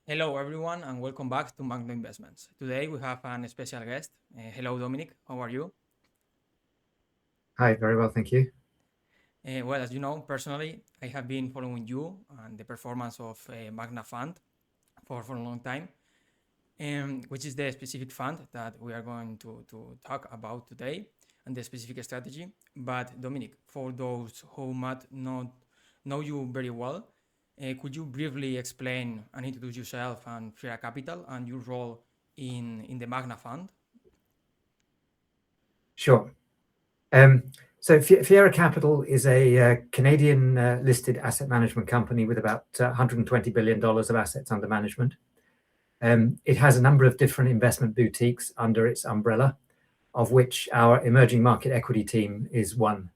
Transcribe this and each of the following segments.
Hello, everyone, and welcome back to Magno Investments. Today we have a special guest. Hello, Dominic. How are you? Hi, very well, thank you. Well, as you know, personally, I have been following you and the performance of Magna Fund for a long time, which is the specific fund that we are going to talk about today and the specific strategy. But Dominic, for those who might not know you very well, could you briefly explain and introduce yourself and Fiera Capital and your role in the Magna Fund? Sure. So Fiera Capital is a Canadian listed asset management company with about $120 billion of assets under management. It has a number of different investment boutiques under its umbrella, of which our emerging market equity team is one.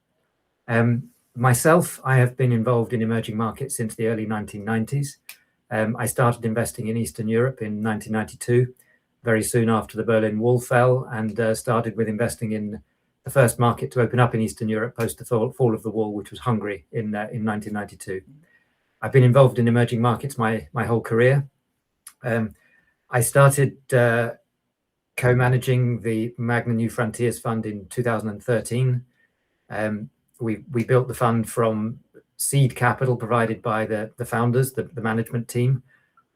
Myself, I have been involved in emerging markets since the early 1990s. I started investing in Eastern Europe in 1992, very soon after the Berlin Wall fell, and started with investing in the first market to open up in Eastern Europe post the fall of the wall, which was Hungary in 1992. I've been involved in emerging markets my whole career. I started co-managing the Magna New Frontiers Fund in 2013. We built the fund from seed capital provided by the founders, the management team,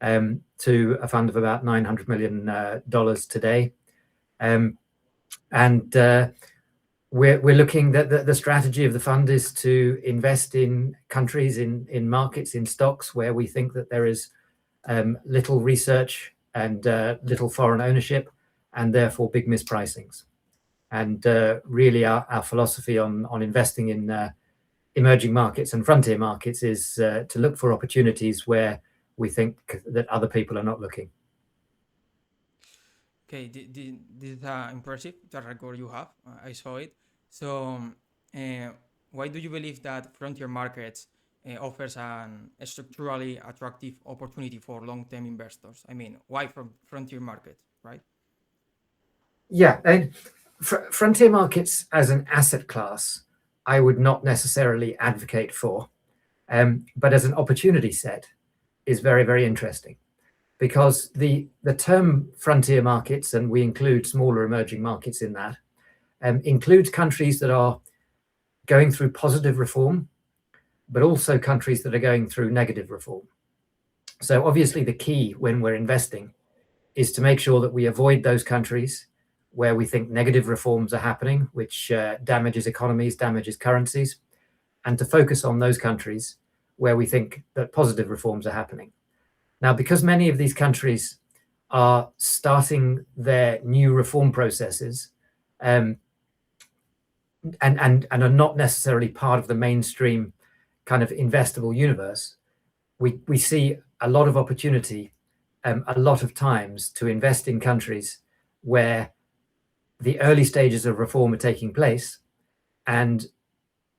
to a fund of about $900 million today. We're looking that the strategy of the fund is to invest in countries, in markets, in stocks where we think that there is little research and little foreign ownership, and therefore big mispricings. And really our philosophy on investing in emerging markets and frontier markets is to look for opportunities where we think that other people are not looking. Okay, this is impressive, the record you have. I saw it. So why do you believe that frontier markets offers a structurally attractive opportunity for long-term investors? I mean, why from frontier markets, right? Yeah, and frontier markets as an asset class, I would not necessarily advocate for, but as an opportunity set is very, very interesting, because the term frontier markets, and we include smaller emerging markets in that, includes countries that are going through positive reform, but also countries that are going through negative reform. So obviously the key when we're investing is to make sure that we avoid those countries where we think negative reforms are happening, which damages economies, damages currencies, and to focus on those countries where we think that positive reforms are happening. Now, because many of these countries are starting their new reform processes and are not necessarily part of the mainstream kind of investable universe, we see a lot of opportunity, a lot of times to invest in countries where the early stages of reform are taking place, and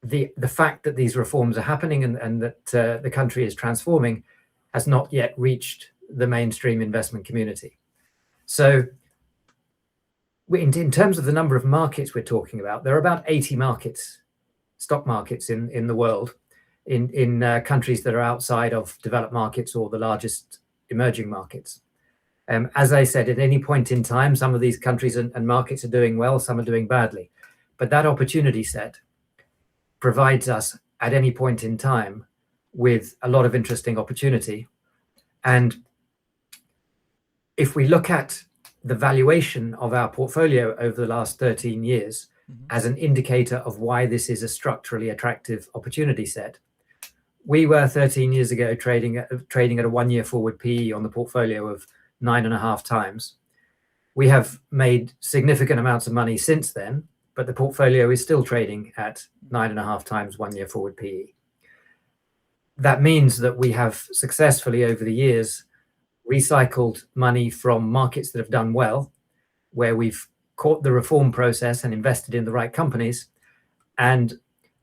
the fact that these reforms are happening and that the country is transforming has not yet reached the mainstream investment community. So in terms of the number of markets we're talking about, there are about 80 markets, stock markets in the world, in countries that are outside of developed markets or the largest emerging markets. As I said, at any point in time, some of these countries and markets are doing well, some are doing badly. But that opportunity set provides us at any point in time with a lot of interesting opportunity. And if we look at the valuation of our portfolio over the last 13 years as an indicator of why this is a structurally attractive opportunity set, we were 13 years ago trading at a 1-year forward PE on the portfolio of 9.5 times. We have made significant amounts of money since then, but the portfolio is still trading at 9.5 times 1-year forward PE. That means that we have successfully over the years recycled money from markets that have done well, where we've caught the reform process and invested in the right companies, and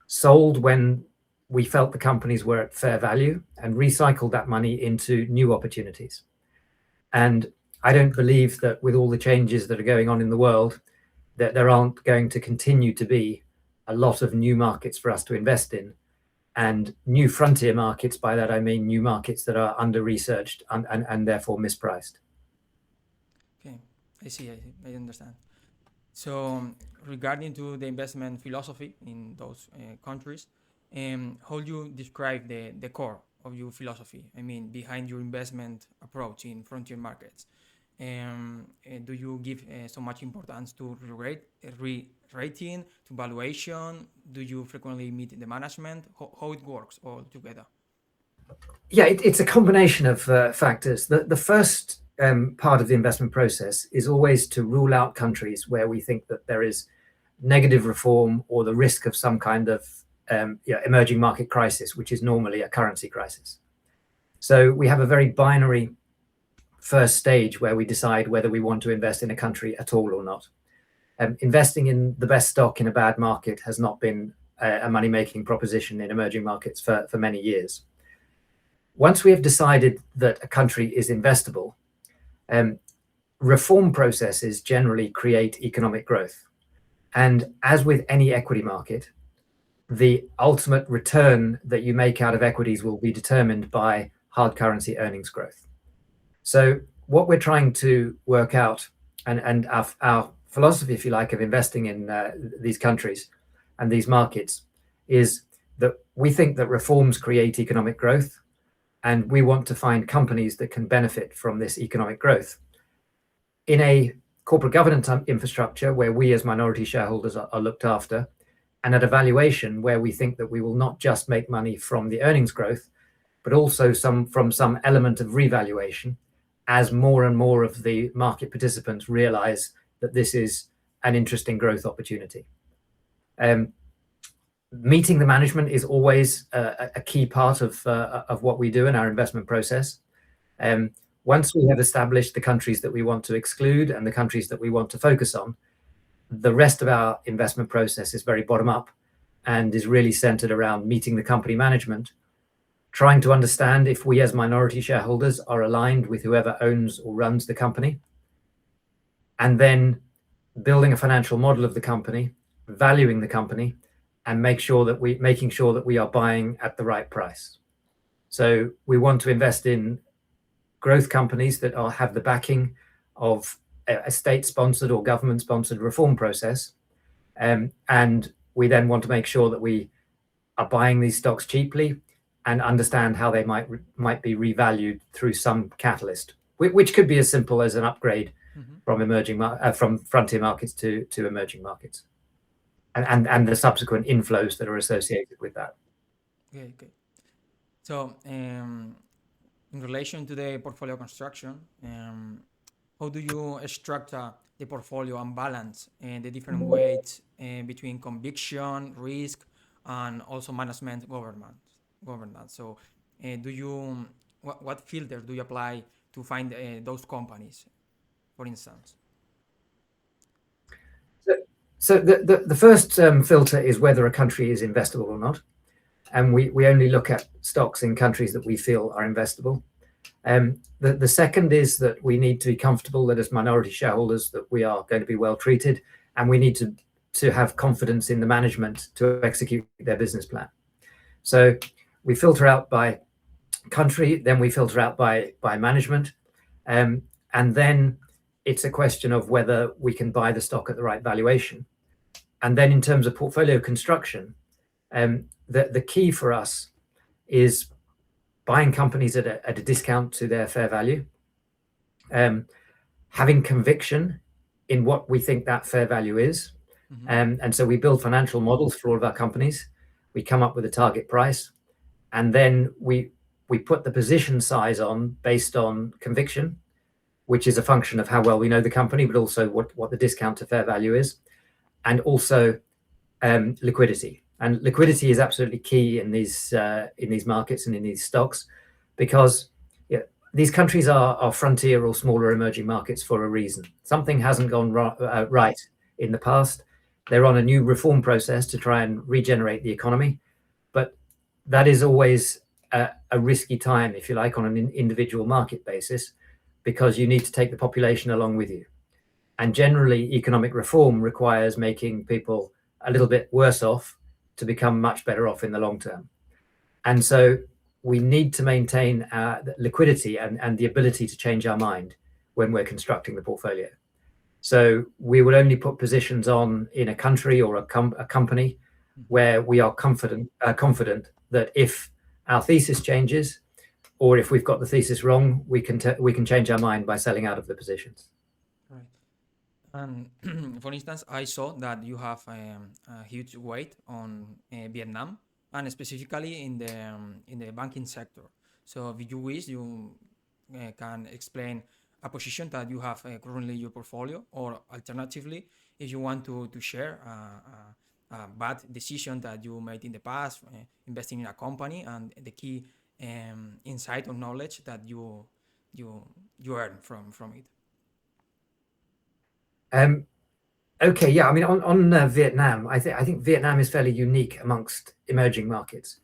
sold when we felt the companies were at fair value, and recycled that money into new opportunities. And I don't believe that with all the changes that are going on in the world, that there aren't going to continue to be a lot of new markets for us to invest in, and new frontier markets. By that I mean new markets that are under-researched and therefore mispriced. Okay, I see, I understand. So regarding to the investment philosophy in those countries, how do you describe the core of your philosophy? I mean, behind your investment approach in frontier markets. Do you give so much importance to rating, to valuation? Do you frequently meet the management? How it works all together? Yeah, it's a combination of factors. The first part of the investment process is always to rule out countries where we think that there is negative reform or the risk of some kind of emerging market crisis, which is normally a currency crisis. So we have a very binary first stage where we decide whether we want to invest in a country at all or not. Investing in the best stock in a bad market has not been a money-making proposition in emerging markets for many years. Once we have decided that a country is investable, reform processes generally create economic growth. And as with any equity market, the ultimate return that you make out of equities will be determined by hard currency earnings growth. So what we're trying to work out, and our philosophy, if you like, of investing in these countries and these markets, is that we think that reforms create economic growth, and we want to find companies that can benefit from this economic growth. In a corporate governance infrastructure where we as minority shareholders are looked after, and at a valuation where we think that we will not just make money from the earnings growth, but also from some element of revaluation, as more and more of the market participants realize that this is an interesting growth opportunity. Meeting the management is always a key part of what we do in our investment process. Once we have established the countries that we want to exclude and the countries that we want to focus on, the rest of our investment process is very bottom up and is really centered around meeting the company management, trying to understand if we as minority shareholders are aligned with whoever owns or runs the company, and then building a financial model of the company, valuing the company, and making sure that we are buying at the right price. So we want to invest in growth companies that have the backing of a state-sponsored or government-sponsored reform process, and we then want to make sure that we are buying these stocks cheaply and understand how they might be revalued through some catalyst, which could be as simple as an upgrade from frontier markets to emerging markets, and the subsequent inflows that are associated with that. Okay. So in relation to the portfolio construction, how do you structure the portfolio and balance the different weights between conviction, risk, and also management governance? So what filter do you apply to find those companies, for instance? So the first filter is whether a country is investable or not. And we only look at stocks in countries that we feel are investable. The second is that we need to be comfortable that as minority shareholders that we are going to be well treated, and we need to have confidence in the management to execute their business plan. So we filter out by country, then we filter out by management, and then it's a question of whether we can buy the stock at the right valuation. And then in terms of portfolio construction, the key for us is buying companies at a discount to their fair value, having conviction in what we think that fair value is. And so we build financial models for all of our companies. We come up with a target price, and then we put the position size on based on conviction, which is a function of how well we know the company, but also what the discount to fair value is, and also liquidity. And liquidity is absolutely key in these markets and in these stocks, because these countries are frontier or smaller emerging markets for a reason. Something hasn't gone right in the past. They're on a new reform process to try and regenerate the economy, but that is always a risky time, if you like, on an individual market basis, because you need to take the population along with you. And generally, economic reform requires making people a little bit worse off to become much better off in the long term. And so we need to maintain liquidity and the ability to change our mind when we're constructing the portfolio. So we will only put positions on in a country or a company where we are confident that if our thesis changes, or if we've got the thesis wrong, we can change our mind by selling out of the positions. Right. And for instance, I saw that you have a huge weight on Vietnam, and specifically in the banking sector. So if you wish, you can explain a position that you have currently in your portfolio, or alternatively, if you want to share a bad decision that you made in the past, investing in a company, and the key insight or knowledge that you earn from it. Okay, yeah. I mean, on Vietnam, I think Vietnam is fairly unique amongst emerging markets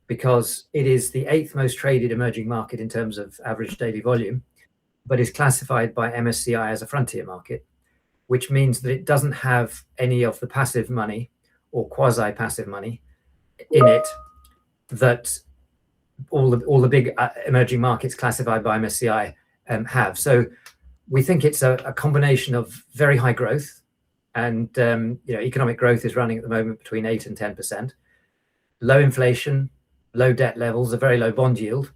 because it is the 8th most traded emerging market in terms of average daily volume, but is classified by MSCI as a frontier market, which means that it doesn't have any of the passive money or quasi-passive money in it that all the big emerging markets classified by MSCI have. So we think it's a combination of very high growth, and economic growth is running at the moment between 8 and 10%, low inflation, low debt levels, a very low bond yield,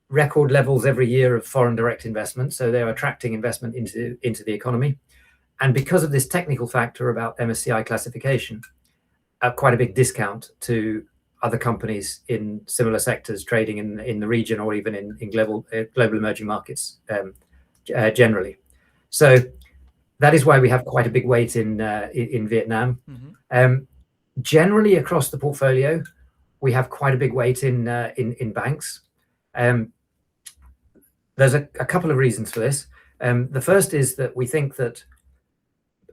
record levels every year of foreign direct investment, so they're attracting investment into the economy. And because of this technical factor about MSCI classification, quite a big discount to other companies in similar sectors trading in the region, or even in global emerging markets generally. So that is why we have quite a big weight in Vietnam. Mm-hmm. Generally across the portfolio, we have quite a big weight in banks. There's a couple of reasons for this. The first is that we think that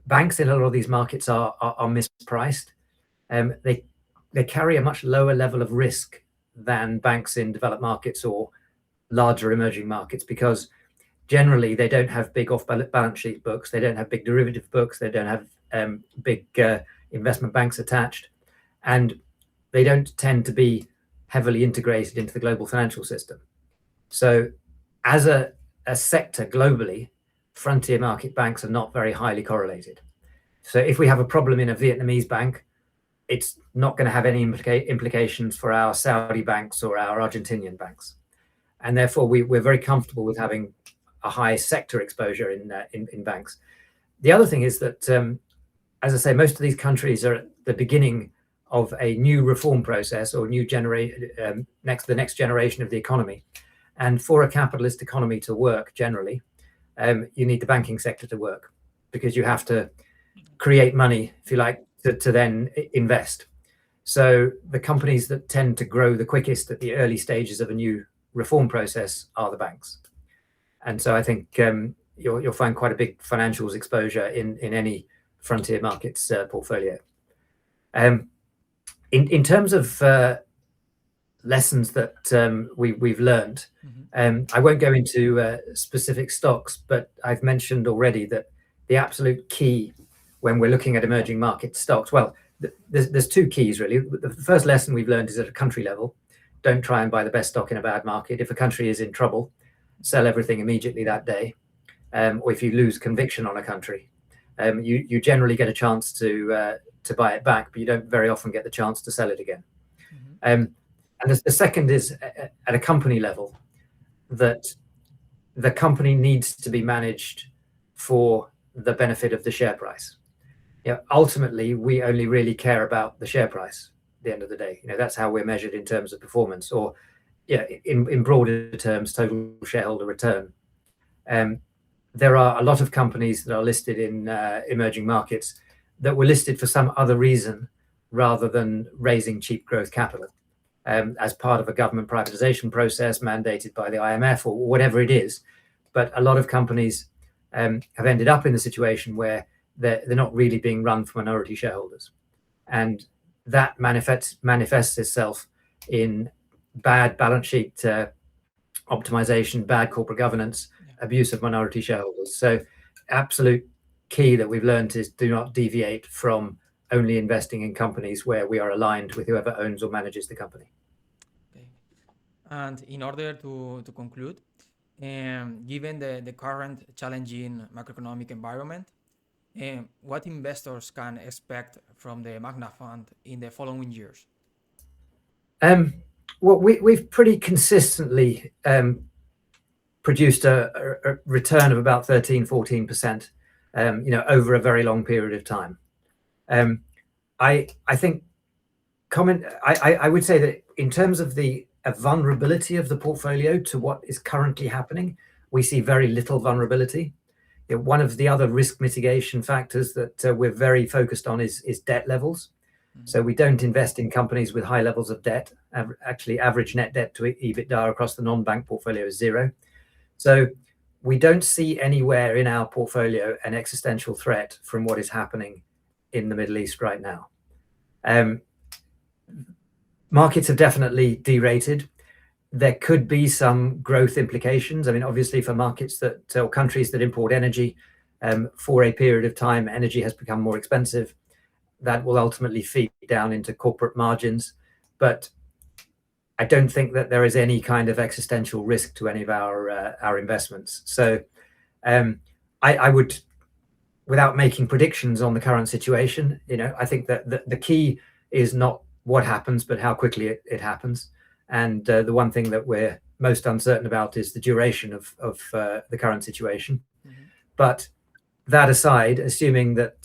banks in a lot of these markets are mispriced. They carry a much lower level of risk than banks in developed markets or larger emerging markets, because generally they don't have big off-balance sheet books, they don't have big derivative books, they don't have big investment banks attached, and they don't tend to be heavily integrated into the global financial system. So as a sector globally, frontier market banks are not very highly correlated. So if we have a problem in a Vietnamese bank, it's not going to have any implications for our Saudi banks or our Argentinian banks. And therefore, we're very comfortable with having a high sector exposure in banks. The other thing is that, as I say, most of these countries are at the beginning of a new reform process, or the next generation of the economy. And for a capitalist economy to work generally, you need the banking sector to work, because you have to create money, if you like, to then invest. So the companies that tend to grow the quickest at the early stages of a new reform process are the banks. And so I think you'll find quite a big financials exposure in any frontier markets portfolio. In terms of lessons that we've learned, mm-hmm. I won't go into specific stocks, but I've mentioned already that the absolute key when we're looking at emerging market stocks, well, there's two keys really. The first lesson we've learned is at a country level. Don't try and buy the best stock in a bad market. If a country is in trouble, sell everything immediately that day. Or if you lose conviction on a country, you generally get a chance to buy it back, but you don't very often get the chance to sell it again. Mm-hmm. And the second is at a company level, that the company needs to be managed for the benefit of the share price. Ultimately, we only really care about the share price at the end of the day. That's how we're measured in terms of performance, or in broader terms, total shareholder return. There are a lot of companies that are listed in emerging markets that were listed for some other reason rather than raising cheap growth capital, as part of a government privatization process mandated by the IMF or whatever it is. But a lot of companies have ended up in the situation where they're not really being run for minority shareholders. And that manifests itself in bad balance sheet optimization, bad corporate governance, abuse of minority shareholders. So absolute key that we've learned is do not deviate from only investing in companies where we are aligned with whoever owns or manages the company. Okay. And in order to conclude, given the current challenging macroeconomic environment, what investors can expect from the Magna Fund in the following years? Well, we've pretty consistently produced a return of about 13-14%, over a very long period of time. I think I would say that in terms of the vulnerability of the portfolio to what is currently happening, we see very little vulnerability. One of the other risk mitigation factors that we're very focused on is debt levels. So we don't invest in companies with high levels of debt. Actually, average net debt to EBITDA across the non-bank portfolio is 0. So we don't see anywhere in our portfolio an existential threat from what is happening in the Middle East right now. Markets have definitely derated. There could be some growth implications. I mean, obviously, for markets or countries that import energy, for a period of time, energy has become more expensive. That will ultimately feed down into corporate margins. But I don't think that there is any kind of existential risk to any of our investments. So I would, without making predictions on the current situation, I think that the key is not what happens, but how quickly it happens. And the one thing that we're most uncertain about is the duration of the current situation. But that aside, assuming that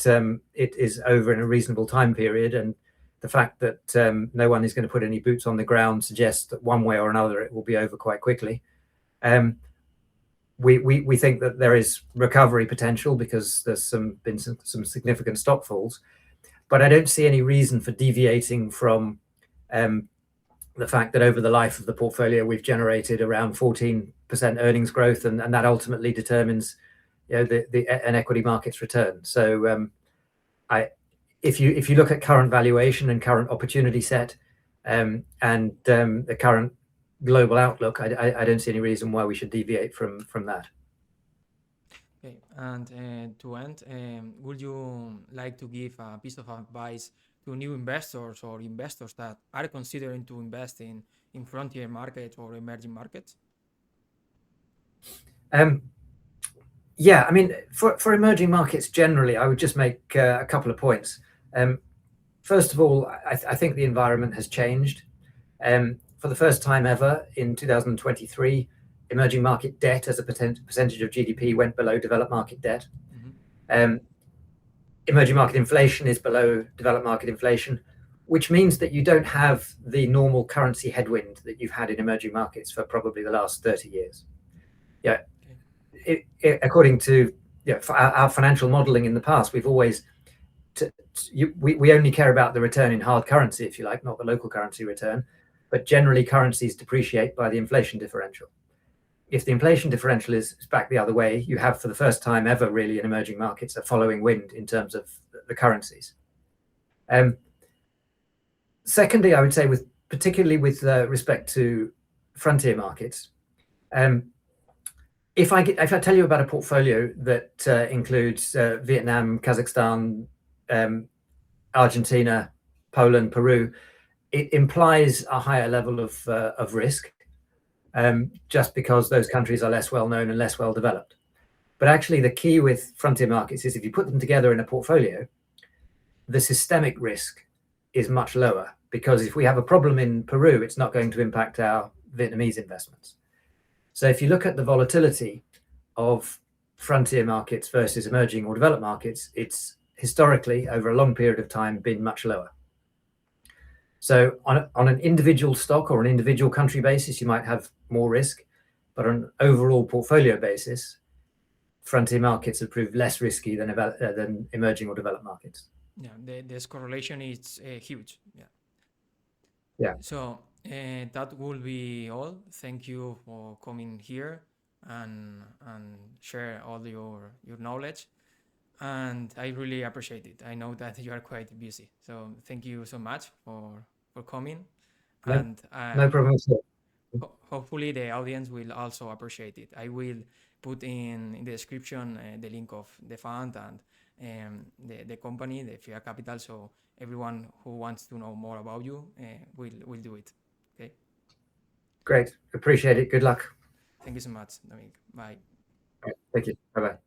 it is over in a reasonable time period, and the fact that no one is going to put any boots on the ground suggests that one way or another it will be over quite quickly. We think that there is recovery potential because there's been some significant stock falls, but I don't see any reason for deviating from the fact that over the life of the portfolio we've generated around 14% earnings growth, and that ultimately determines an equity market's return. So if you look at current valuation and current opportunity set, and the current global outlook, I don't see any reason why we should deviate from that. Okay, and to end, would you like to give a piece of advice to new investors or investors that are considering to invest in frontier markets or emerging markets? Yeah, I mean, for emerging markets generally, I would just make a couple of points. First of all, I think the environment has changed. For the first time ever in 2023, emerging market debt as a percentage of GDP went below developed market debt. Emerging market inflation is below developed market inflation, which means that you don't have the normal currency headwind that you've had in emerging markets for probably the last 30 years. Yeah, according to our financial modeling in the past, we've always we only care about the return in hard currency, if you like, not the local currency return. But generally, currencies depreciate by the inflation differential. If the inflation differential is back the other way, you have, for the first time ever, really, in emerging markets, a following wind in terms of the currencies. Secondly, I would say, particularly with respect to frontier markets, if I tell you about a portfolio that includes Vietnam, Kazakhstan, Argentina, Poland, Peru, it implies a higher level of risk, just because those countries are less well known and less well developed. But actually, the key with frontier markets is if you put them together in a portfolio, the systemic risk is much lower, because if we have a problem in Peru, it's not going to impact our Vietnamese investments. So if you look at the volatility of frontier markets versus emerging or developed markets, it's historically, over a long period of time, been much lower. So on an individual stock or an individual country basis, you might have more risk, but on an overall portfolio basis, frontier markets have proved less risky than emerging or developed markets. Yeah, this correlation is huge. Yeah. Yeah. So that will be all. Thank you for coming here and share all your knowledge. And I really appreciate it. I know that you are quite busy. So thank you so much for coming. No, And no problem at all. Hopefully the audience will also appreciate it. I will put in the description the link of the fund and the company, the Fiera Capital. So everyone who wants to know more about you will do it. Okay. Great. Appreciate it. Good luck. Thank you so much, Dominic. Bye. Right, thank you. Bye-bye.